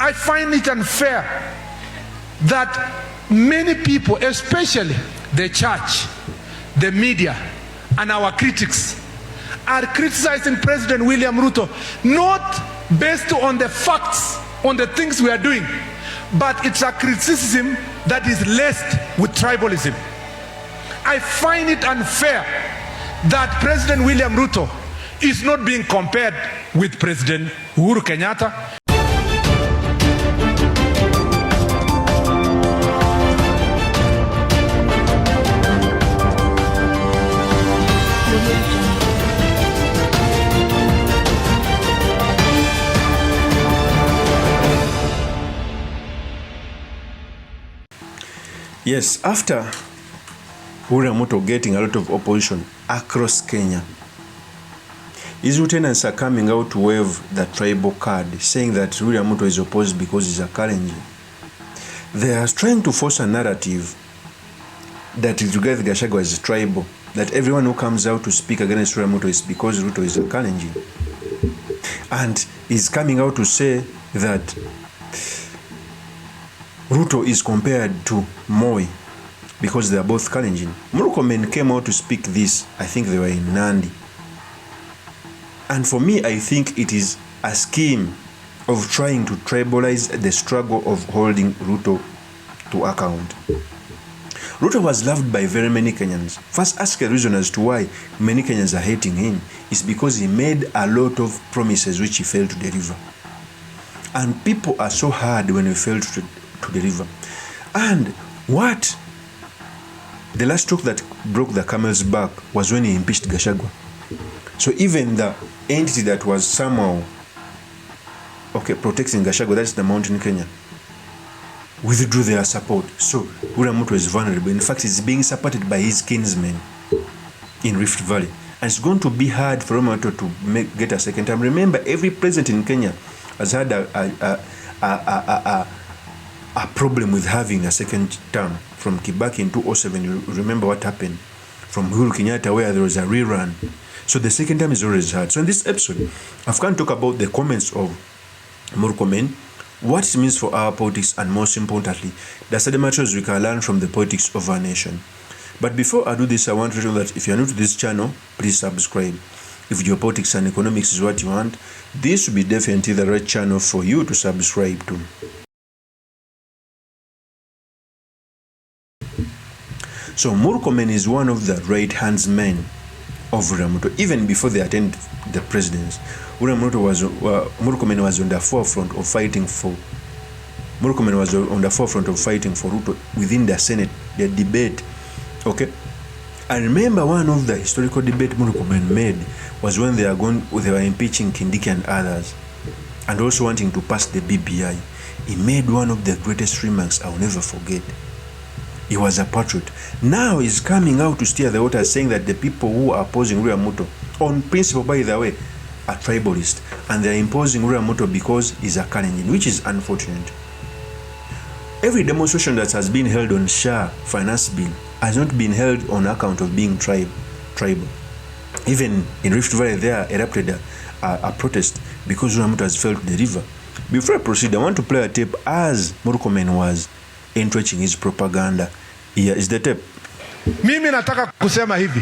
I find it unfair that many people, especially the church, the media, and our critics, are criticizing President William Ruto, not based on the facts, on the things we are doing, but it's a criticism that is laced with tribalism. I find it unfair that President William Ruto is not being compared with President Uhuru Kenyatta. Yes, after William Ruto getting a lot of opposition across Kenya, his lieutenants are coming out to wave the tribal card, saying that William Ruto is opposed because he's a Kalenjin. They are trying to force a narrative that regards Gachagua as tribal, that everyone who comes out to speak against William Ruto is because Ruto is a Kalenjin. And he's coming out to say that Ruto is compared to Moi because they are both Kalenjin. MURKOMEN came out to speak this. I think they were in Nandi. And for me, I think it is a scheme of trying to tribalize the struggle of holding Ruto to account. Ruto was loved by very many Kenyans. First, ask a reason as to why many Kenyans are hating him. It's because he made a lot of promises which he failed to deliver. And people are so hard when he failed to deliver. And what the last stroke that broke the camel's back was when he impeached Gachagua. So even the entity that was somehow protecting Gachagua, that's the mountain Kenya, withdrew their support. So William Ruto is vulnerable. In fact, he's being supported by his kinsmen in Rift Valley. And it's going to be hard for William Ruto to get a second time. Remember, every president in Kenya has had a problem with having a second term. From Kibaki in 2007, you remember what happened. From Uhuru Kenyatta, where there was a rerun. So the second time is always hard. So in this episode, I've come to talk about the comments of MURKOMEN, what it means for our politics, and most importantly, the study materials we can learn from the politics of our nation. But before I do this, I want to tell you that if you are new to this channel, please subscribe. If geopolitics and economics is what you want, this will be definitely the right channel for you to subscribe to. So MURKOMEN is one of the right-hand men of William Ruto. Even before they attained the presidency, MURKOMEN was on the forefront of fighting for Ruto within the Senate, the debate. Okay, I remember one of the historical debate MURKOMEN made was when they were impeaching Kindiki and others, and also wanting to pass the BBI. He made one of the greatest remarks I'll never forget. He was a patriot. Now he's coming out to steer the water, saying that the people who are opposing William Ruto, on principle by the way, are tribalist, and they are imposing William Ruto because he's a Kalenjin, which is unfortunate. Every demonstration that has been held on Shah finance bill has not been held on account of being tribal. Even in Rift Valley, there erupted a protest because William Ruto has failed to deliver. Before I proceed, I want to play a tape as MURKOMEN was entrenching his propaganda. Here is the tape. Mimi nataka kusema hivi,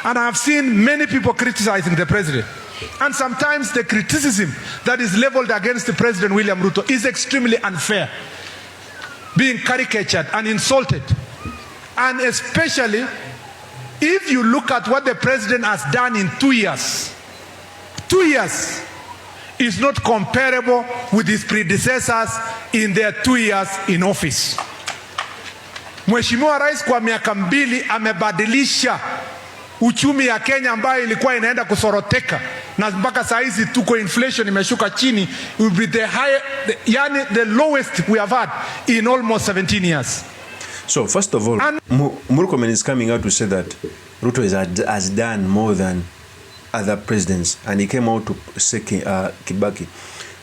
and I have seen many people criticizing the president, and sometimes the criticism that is leveled against the President William Ruto is extremely unfair, being caricatured and insulted. And especially if you look at what the president has done in 2 years. 2 years is not comparable with his predecessors in their 2 years in office. Mheshimiwa Rais kwa miaka 2 amebadilisha uchumi ya Kenya ambayo ilikuwa inaenda kusoroteka, na mpaka saa hizi tuko inflation imeshuka chini, will be the lowest we have had in almost 17 years. So first of all, MURKOMEN is coming out to say that Ruto has done more than other presidents, and he came out to say Kibaki.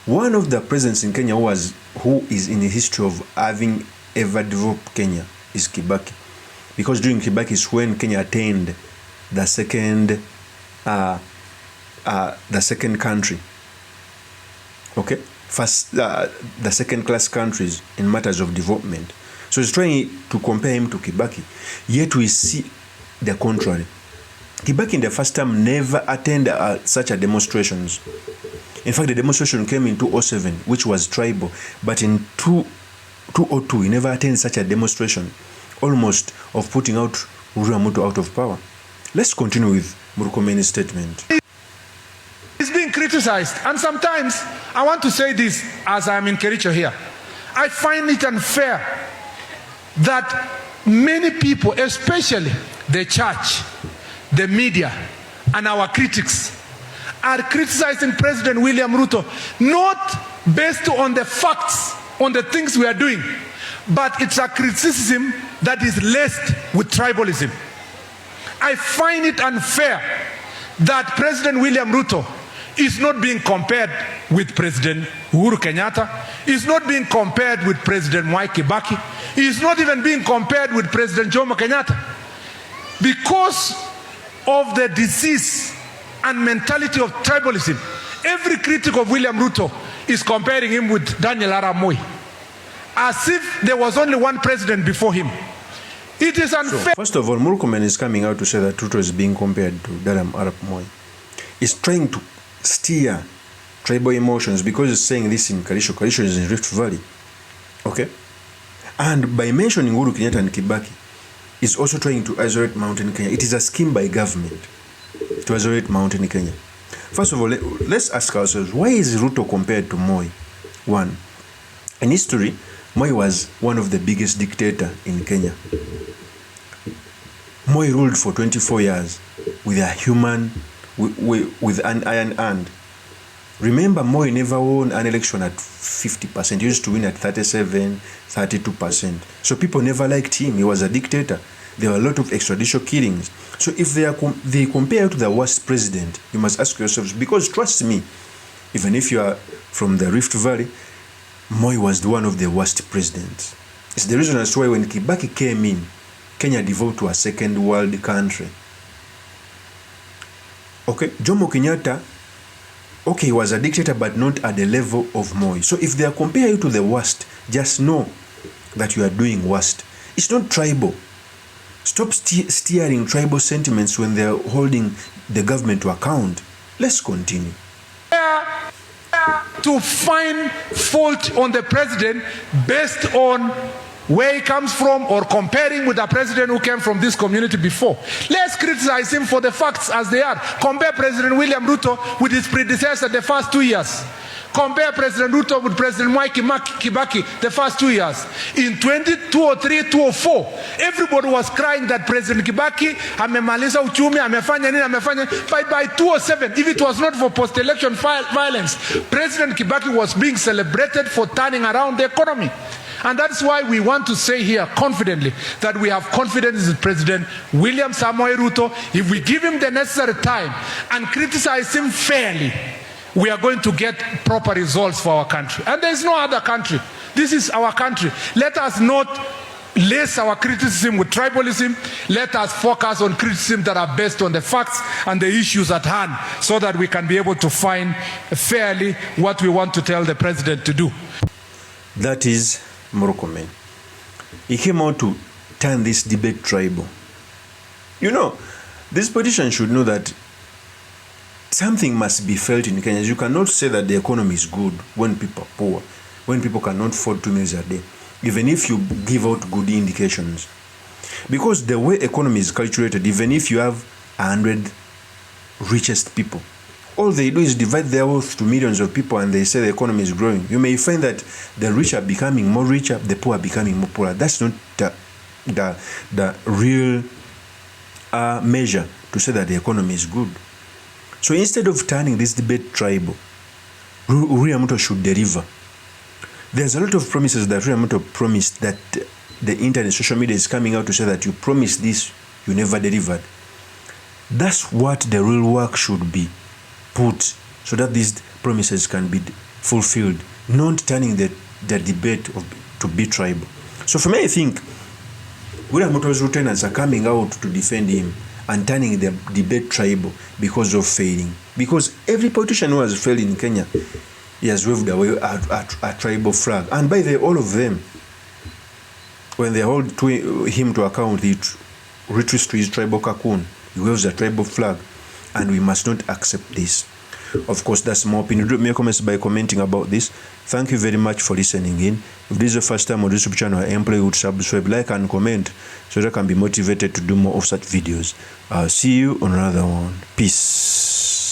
One of the presidents in Kenya who is in the history of having ever developed Kenya is Kibaki, because during Kibaki is when Kenya attained the second country. Okay, the second-class countries in matters of development. So he's trying to compare him to Kibaki. Yet we see the contrary. Kibaki in the first term never attended such a demonstrations. In fact, the demonstration came in 2007, which was tribal. But in 2002, he never attended such a demonstration, almost of putting out RUTO out of power. Let's continue with MURKOMEN's statement. He's being criticized. And sometimes, I want to say this as I'm in Kericho here. I find it unfair that many people, especially the church, the media, and our critics, are criticizing President William Ruto, not based on the facts, on the things we are doing, but it's a criticism that is laced with tribalism. I find it unfair that President William Ruto is not being compared with President Uhuru Kenyatta, is not being compared with President Mwai Kibaki, is not even being compared with President Jomo Kenyatta. Because of the disease and mentality of tribalism, every critic of William Ruto is comparing him with Daniel Arap Moi, as if there was only one president before him. It is unfair. So, first of all, MURKOMEN is coming out to say that Ruto is being compared to Daniel Arap Moi. He's trying to steer tribal emotions because he's saying this in Kericho. Kericho is in Rift Valley. Okay? And by mentioning Uhuru Kenyatta and Kibaki, he's also trying to isolate Mountain Kenya. It is a scheme by government to isolate Mountain Kenya. First of all, let's ask ourselves, why is Ruto compared to Moi? One, in history, Moi was one of the biggest dictators in Kenya. Moi ruled for 24 years with a human, with an iron hand. Remember, Moi never won an election at 50%. He used to win at 37, 32%. So people never liked him. He was a dictator. There were a lot of extrajudicial killings. So if they compare to the worst president, you must ask yourselves, because trust me, even if you are from the Rift Valley, Moi was one of the worst presidents. It's the reason as to why when Kibaki came in, Kenya devolved to a second world country. Okay, Jomo Kenyatta, okay, he was a dictator, but not at the level of Moi. So if they are comparing you to the worst, just know that you are doing worst. It's not tribal. Stop steering tribal sentiments when they are holding the government to account. Let's continue. To find fault on the president based on where he comes from or comparing with a president who came from this community before. Let's criticize him for the facts as they are. Compare President William Ruto with his predecessor the first 2 years. Compare President Ruto with President Mwai Kibaki the first 2 years. In 2003, 2004, everybody was crying that President Kibaki amemaliza uchumi, amefanya nini, amefanya. By 2007, if it was not for post-election violence, President Kibaki was being celebrated for turning around the economy. And that's why we want to say here confidently that we have confidence in President William Samoei Ruto. If we give him the necessary time and criticize him fairly, we are going to get proper results for our country. And there is no other country. This is our country. Let us not lace our criticism with tribalism. Let us focus on criticism that are based on the facts and the issues at hand, so that we can be able to find fairly what we want to tell the president to do. That is MURKOMEN. He came out to turn this debate tribal. You know, this politician should know that something must be felt in Kenya. You cannot say that the economy is good when people are poor, when people cannot afford 2 meals a day, even if you give out good indications. Because the way economy is calculated, even if you have 100 richest people, all they do is divide their wealth to millions of people and they say the economy is growing. You may find that the rich are becoming more richer, the poor are becoming more poorer. That's not the real measure to say that the economy is good. So instead of turning this debate tribal, William Ruto should deliver. There's a lot of promises that William Ruto promised that the internet, social media is coming out to say that you promised this, you never delivered. That's what the real work should be put, so that these promises can be fulfilled, not turning the debate to be tribal. So for me, I think William Ruto's lieutenants are coming out to defend him and turning the debate tribal because of failing. Because every politician who has failed in Kenya He has waved away a tribal flag. And by the way, all of them, when they hold him to account, he retreats to his tribal cocoon. He waves a tribal flag. And we must not accept this. Of course, that's my opinion. Drop me a comments by commenting about this. Thank you very much for listening in. If this is the first time on this YouTube channel, I employ you to subscribe, like, and comment so that I can be motivated to do more of such videos. I'll see you on another one. Peace.